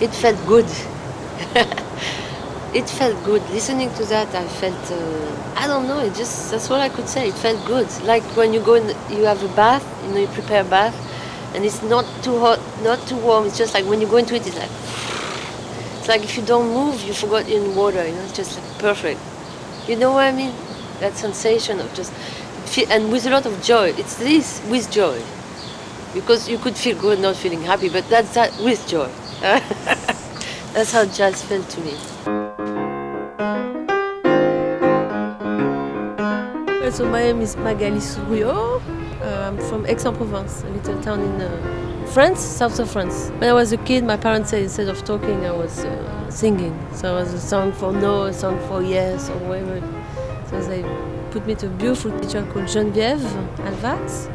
It felt good. It felt good. Listening to that, I felt, I don't know, that's all I could say. It felt good. Like when you go and you have a bath, you prepare a bath, and it's not too hot, not too warm. It's just like when you go into it, it's like if you don't move, you forgot you're in water, it's just like perfect. You know what I mean? That sensation of just, and with a lot of joy. It's this with joy. Because you could feel good not feeling happy, but that's that with joy. That's how jazz felt to me. So my name is Magali Souriau. I'm from Aix-en-Provence, a little town in France, south of France. When I was a kid, my parents said instead of talking, I was singing. So it was a song for no, a song for yes, or whatever. So they put me to a beautiful teacher called Geneviève Alvax.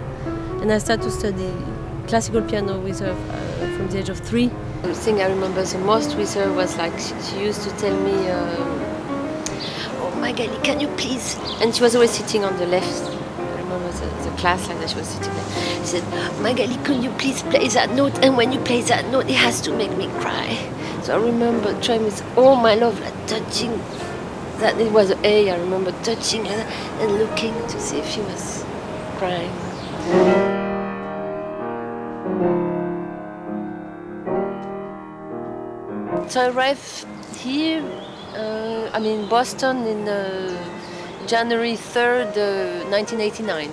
And I started to study classical piano with her from the age of 3. The thing I remember the most with her was like she used to tell me, "Oh Magali, can you please?" And she was always sitting on the left. I remember the class like that, she was sitting there. She said, "Magali, could you please play that note? And when you play that note, it has to make me cry." So I remember trying with all my love, like touching that it was an A. I remember touching her and looking to see if she was crying. So I arrived here, Boston in January 3rd, 1989.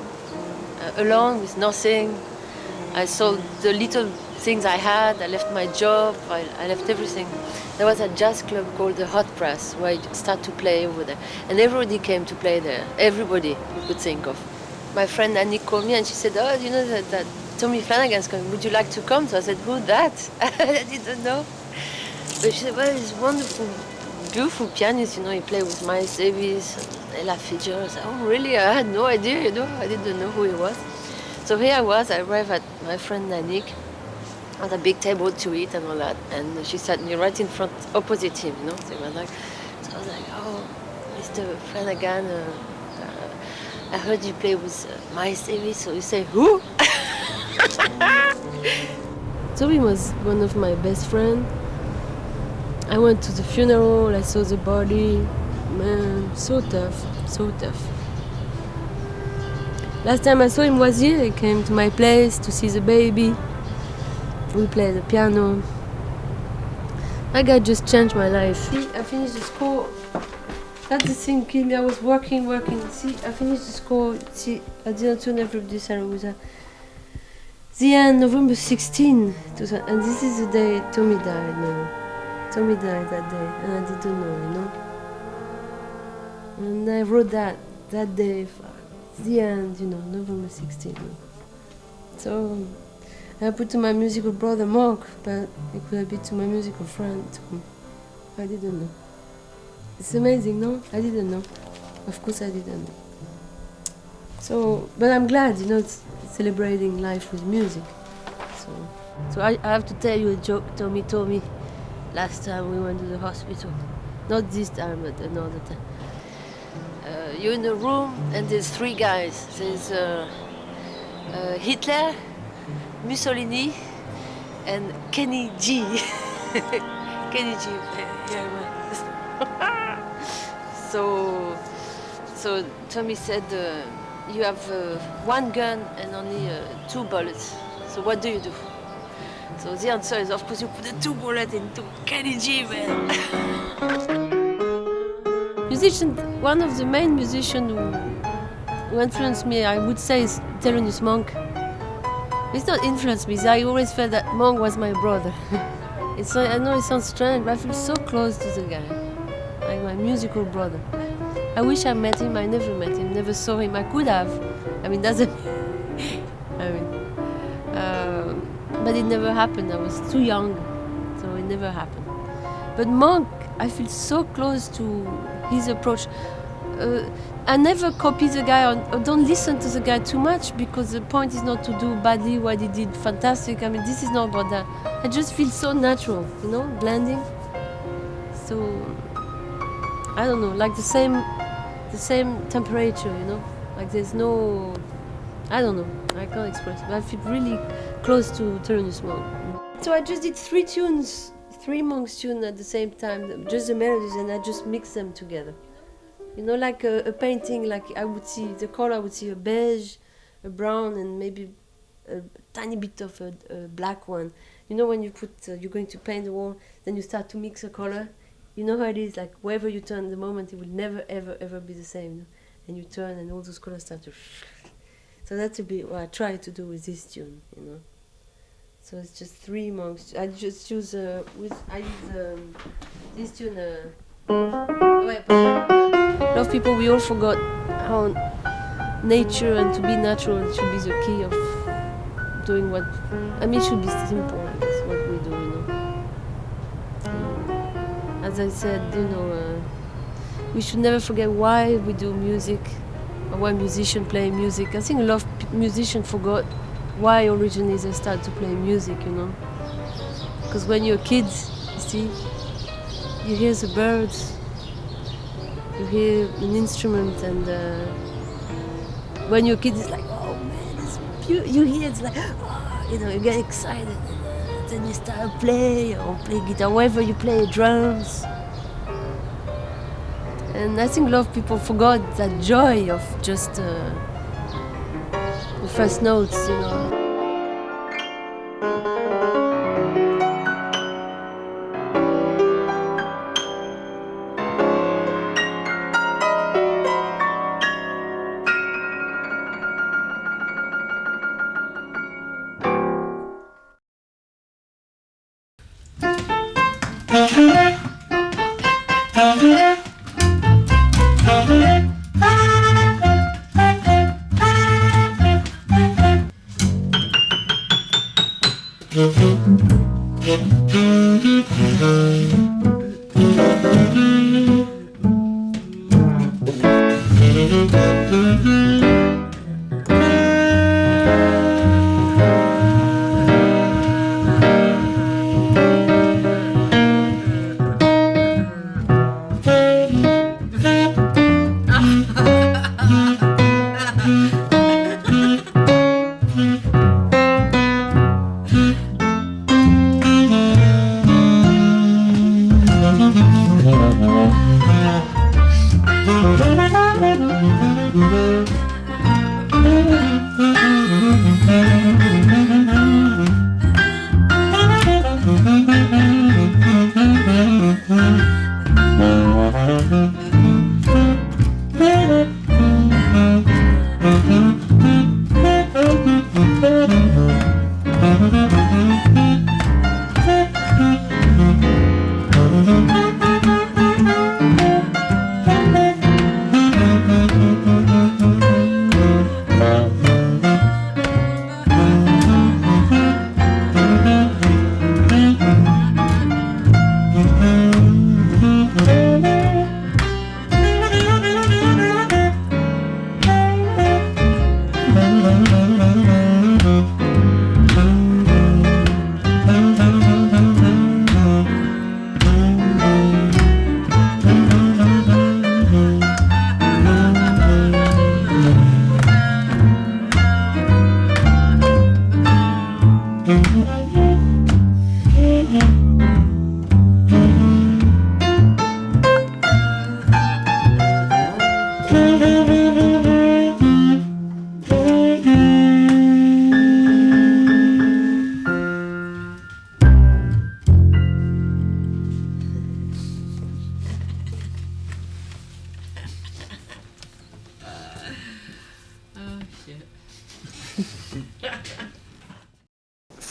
Alone, with nothing. I sold the little things I had, I left my job, I left everything. There was a jazz club called the Hot Press where I started to play over there. And everybody came to play there, everybody you could think of. My friend Annie called me and she said, "Oh, you know that Tommy Flanagan's coming, would you like to come?" So I said, "Who's that?" I didn't know. But she said, "Well, he's wonderful, beautiful pianist, he played with Miles Davis and Ella Fitzgerald." I said, "Oh, really? I had no idea, I didn't know who he was." So here I was, I arrived at my friend Nanik, at a big table to eat and all that, and she sat me right in front, opposite him, So, so I was like, "Oh, Mr. Flanagan, I heard you play with Miles Davis." So you say, "Who?" Tommy was one of my best friends. I went to the funeral, I saw the body. Man, so tough, so tough. Last time I saw him was here. He came to my place to see the baby. We played the piano. That guy just changed my life. See, I finished the score. That's the thing, killed me. I was working. See, I finished the score. See, I didn't turn every producer with her. The end, November 16, and this is the day Tommy died, man. Tommy died that day, and I didn't know, And I wrote that day, the end, November 16. So I put to my musical brother Mark, but it could have been to my musical friend too. I didn't know. It's amazing, no? I didn't know. Of course I didn't know. So, but I'm glad, it's celebrating life with music. So I have to tell you a joke Tommy told me last time we went to the hospital. Not this time, but another time. You're in a room and there's 3 guys. There's Hitler, Mussolini, and Kenny G. Kenny G. So Tommy said, you have 1 gun and only 2 bullets. So what do you do? So the answer is, of course, you put the 2 bullets into Kenny G, man. One of the main musicians who influenced me, I would say, is Thelonious Monk. It's not influenced me, I always felt that Monk was my brother. I know it sounds strange, but I feel so close to the guy, like my musical brother. I wish I met him, I never met him, never saw him. I could have. But it never happened. I was too young, so it never happened. But Monk, I feel so close to his approach. I never copy the guy or don't listen to the guy too much, because the point is not to do badly what he did fantastic. I mean, this is not about that. I just feel so natural, you know, blending. So I don't know, like the same temperature, you know, like there's no, I don't know, I can't express it, but I feel really close to Thelonious Monk. So I just did three Monks tunes at the same time, just the melodies, and I just mix them together. You know, like a painting, like I would see the color, I would see a beige, a brown, and maybe a tiny bit of a black one. You know, when you put, you're going to paint the wall, then you start to mix a color. You know how it is, like wherever you turn the moment, it will never, ever, ever be the same. You know? And you turn, and all those colors start to. So that's a bit what I try to do with this tune, you know. So it's just three Monks. I just use this tune. A lot of people, we all forgot how nature and to be natural should be the key of doing what. I mean, it should be simple. That's what we do, you know. As I said, you know, we should never forget why we do music, or why musicians play music. I think a lot of musicians forgot why originally they started to play music, you know. Because when you're kids, you see, you hear the birds, you hear an instrument, and when you're a kid, it's like, oh man, you hear, it's like, oh, you know, you get excited, and then you start to play or play guitar, wherever you play drums. And I think a lot of people forgot that joy of just the first notes, you know.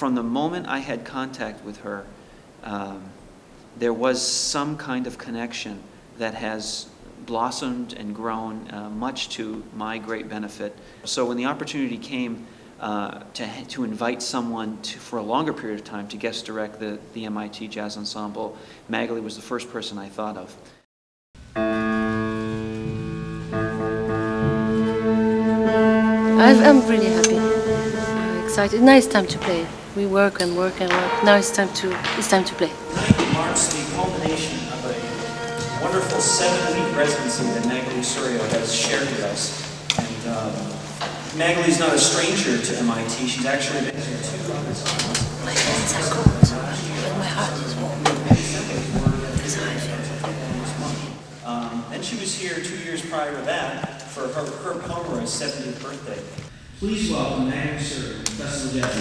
From the moment I had contact with her, there was some kind of connection that has blossomed and grown, much to my great benefit. So when the opportunity came to invite someone for a longer period of time to guest direct the MIT Jazz Ensemble, Magali was the first person I thought of. I'm really happy, excited. Now it's time to play. We work and work and work. Now it's time to play. Tonight marks the culmination of a wonderful 7-week residency that Magali Souriau has shared with us. And Magali's not a stranger to MIT. She's actually been here 2 other times. My hands are cold, but my heart is warm. That's how I feel. Then she was here 2 years prior to that for her Pomeroy's 70th birthday. Please welcome Magali Souriau, Festival Jazz.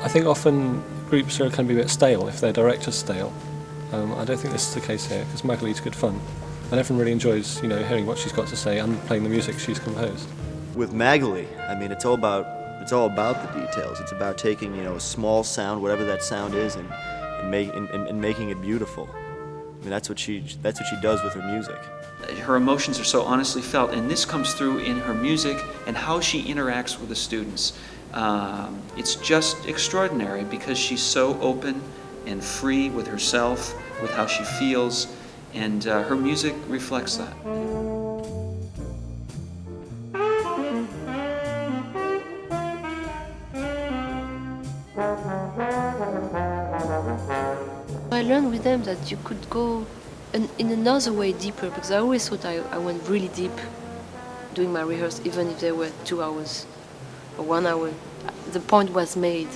I think often groups can be a bit stale if their director's stale. I don't think this is the case here because Magali's good fun and everyone really enjoys hearing what she's got to say and playing the music she's composed. With Magali, I mean, it's all about the details. It's about taking a small sound, whatever that sound is, and making it beautiful. I mean, that's what she does with her music. Her emotions are so honestly felt, and this comes through in her music and how she interacts with the students. It's just extraordinary because she's so open and free with herself, with how she feels, and her music reflects that. I learned with them that you could go in another way deeper, because I always thought I went really deep doing my rehearsal, even if they were 2 hours or 1 hour. The point was made.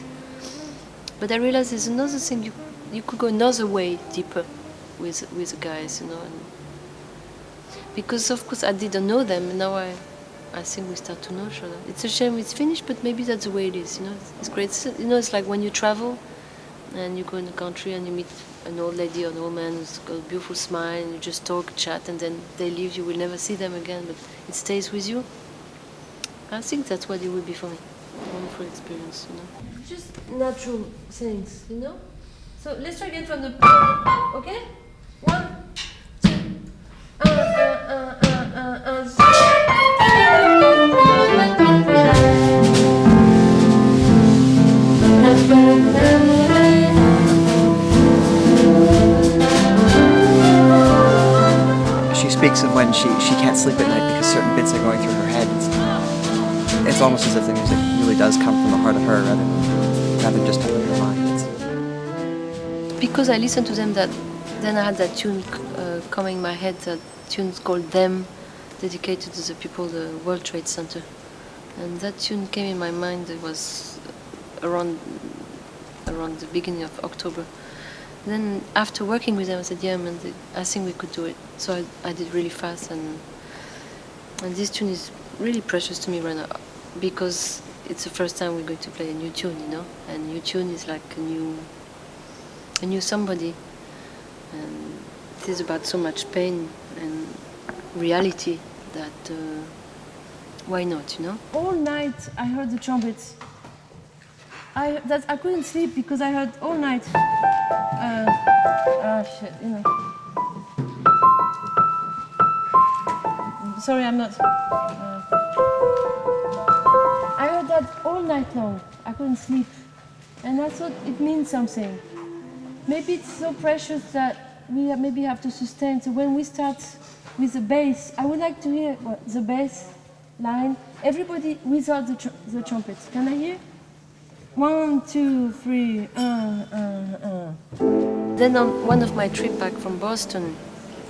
But I realized there's another thing, you could go another way deeper with the guys, and because of course I didn't know them, and now I think we start to know each other. It's a shame it's finished, but maybe that's the way it is. It's great. It's like when you travel and you go in the country and you meet an old lady or an old man who's got a beautiful smile, and you just talk, chat, and then they leave. You will never see them again, but it stays with you. I think that's what it would be for me. Wonderful experience, Just natural things, So let's try again from the okay? 1, 2. She speaks of when she can't sleep at night because certain bits are going through her head. It's almost as if the music really does come from the heart of her rather than just from her mind. Because I listened to them, then I had that tune coming in my head, that tune called Them, dedicated to the people of the World Trade Center. And that tune came in my mind. It was around the beginning of October. Then after working with them, I said, yeah, man, I think we could do it. So I did really fast, and this tune is really precious to me right now, because it's the first time we're going to play a new tune, and new tune is like a new somebody, and it is about so much pain and reality that why not, All night I heard the trumpets. I couldn't sleep because I heard all night. Shit, Sorry, I'm not. I heard that all night long. I couldn't sleep, and I thought it means something. Maybe it's so precious that we maybe have to sustain. So when we start with the bass, I would like to hear the bass line. Everybody without the trumpets. Can I hear? 1, 2, 3. Then on one of my trip back from Boston,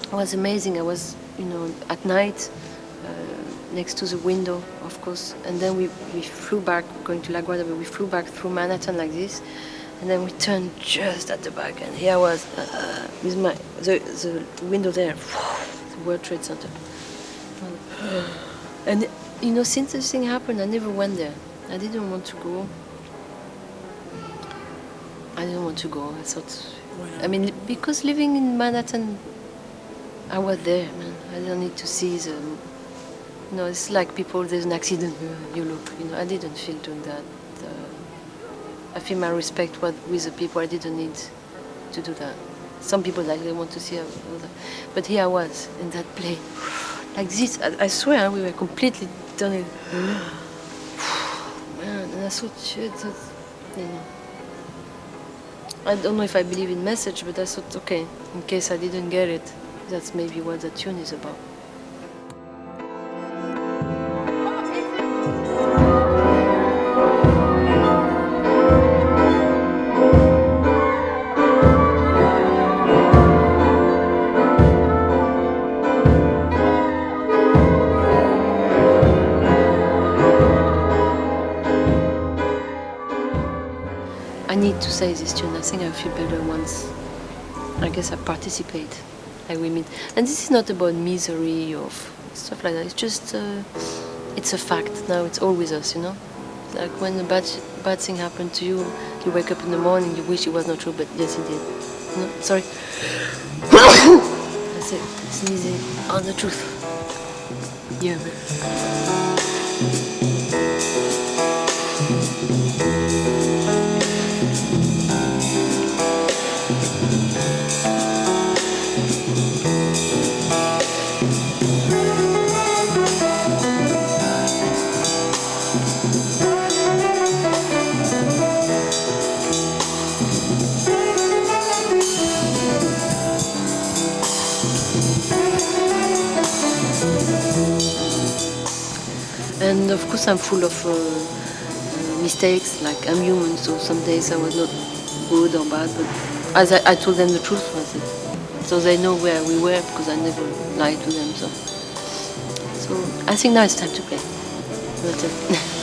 it was amazing. I was, at night, next to the window, of course. And then we flew back, going to La Guardia, but we flew back through Manhattan like this. And then we turned just at the back, and here I was with the window there, the World Trade Center. And you know, since this thing happened, I never went there. I didn't want to go. I thought, I mean, because living in Manhattan, I was there, man. I don't need to see the. You know, it's like people. There's an accident. You look. You know, I didn't feel doing that. I feel my respect with the people. I didn't need to do that. Some people like they want to see all that. But here I was in that plane, like this. I swear we were completely done it. Man, and I thought, shit, that's, you know. I don't know if I believe in message, but I thought, okay, in case I didn't get it, that's maybe what the tune is about. I need to say this tune. I think I feel better once. I guess I participate, like we meet. And this is not about misery or stuff like that. It's just, it's a fact. Now it's all with us, you know. Like when a bad thing happened to you, you wake up in the morning, you wish it was not true, but yes, it did. No, sorry. That's it. Sneezing on the truth. Yeah. And of course I'm full of mistakes, like I'm human, so some days I was not good or bad, but as I told them the truth, was it. So they know where we were, because I never lied to them. So I think now it's time to play. That's it.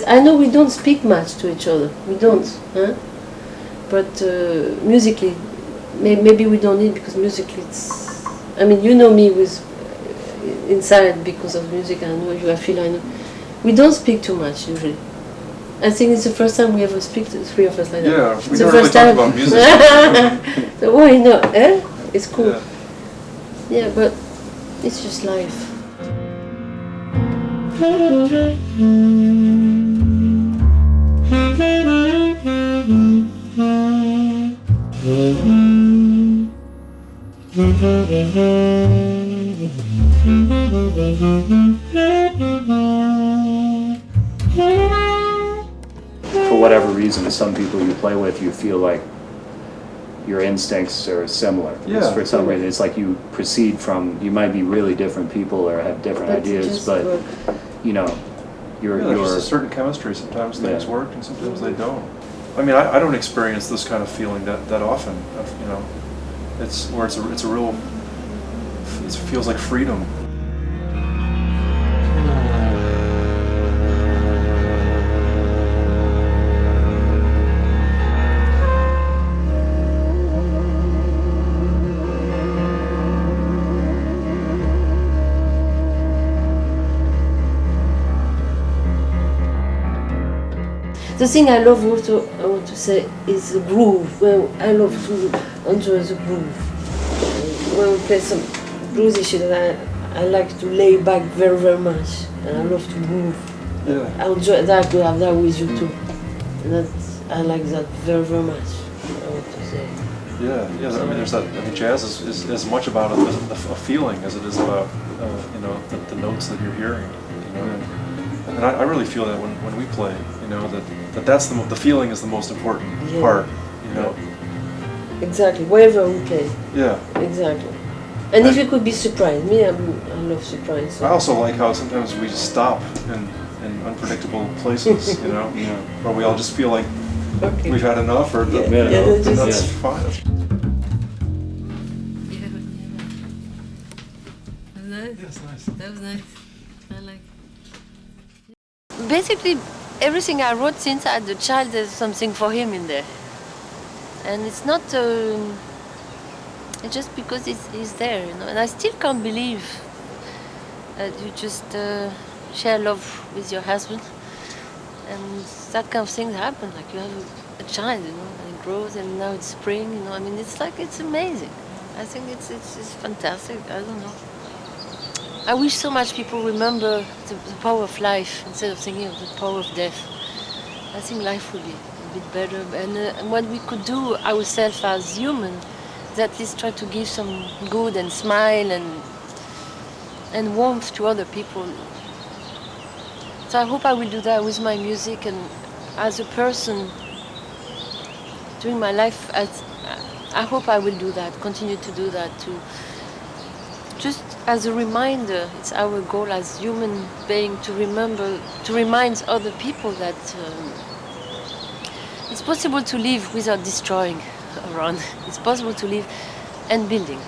I know we don't speak much to each other. We don't, huh? But musically, maybe we don't need, because musically it's. I mean, you know me with inside because of music. I know you. I feel I know. We don't speak too much usually. I think it's the first time we ever speak to the three of us like that. Yeah, we the don't first really time. talk about music. So why not? Eh? It's cool. Yeah. Yeah, but it's just life. For whatever reason, some people you play with, you feel like your instincts are similar. Yeah. For some reason, it's like you proceed from, you might be really different people or have different But ideas, just but work. you know, Yeah, there's just you're a certain chemistry. Sometimes things Yeah. work and sometimes they don't. I mean, I don't experience this kind of feeling that often. You know, it's where it's a real. It feels like freedom. The thing I love also, I want to say, is the groove. Well, I love to enjoy the groove. When we play some bluesy shit, I like to lay back very, very much. And I love to move. Yeah. I enjoy that, to have that with you too. And I like that very, very much, I want to say. Yeah, yeah. I mean, there's that. I mean, jazz is as much about a feeling as it is about you know the notes that you're hearing. You know, and I really feel that when we play, you know, that's the feeling is the most important part. You know. Exactly. Wherever we play. Yeah. Exactly. And if you could be surprised, I love surprise. So. I also like how sometimes we stop in unpredictable places. You know, where we all just feel like we've had enough, or that's fine. Nice. Yes, nice. That was nice. I like it. Basically, everything I wrote since I had a child, there's something for him in there. And it's not, it's just because he's there, you know. And I still can't believe that you just share love with your husband. And that kind of thing happen, like you have a child, you know, and it grows, and now it's spring, you know. I mean, it's amazing. I think it's fantastic. I don't know. I wish so much people remember the power of life instead of thinking of the power of death. I think life would be a bit better. And what we could do ourselves as human is at least try to give some good and smile and warmth to other people. So I hope I will do that with my music, and as a person during my life, I hope I will do that, continue to do that, to just as a reminder. It's our goal as human being to remember, to remind other people that it's possible to live without destroying around. It's possible to live and building.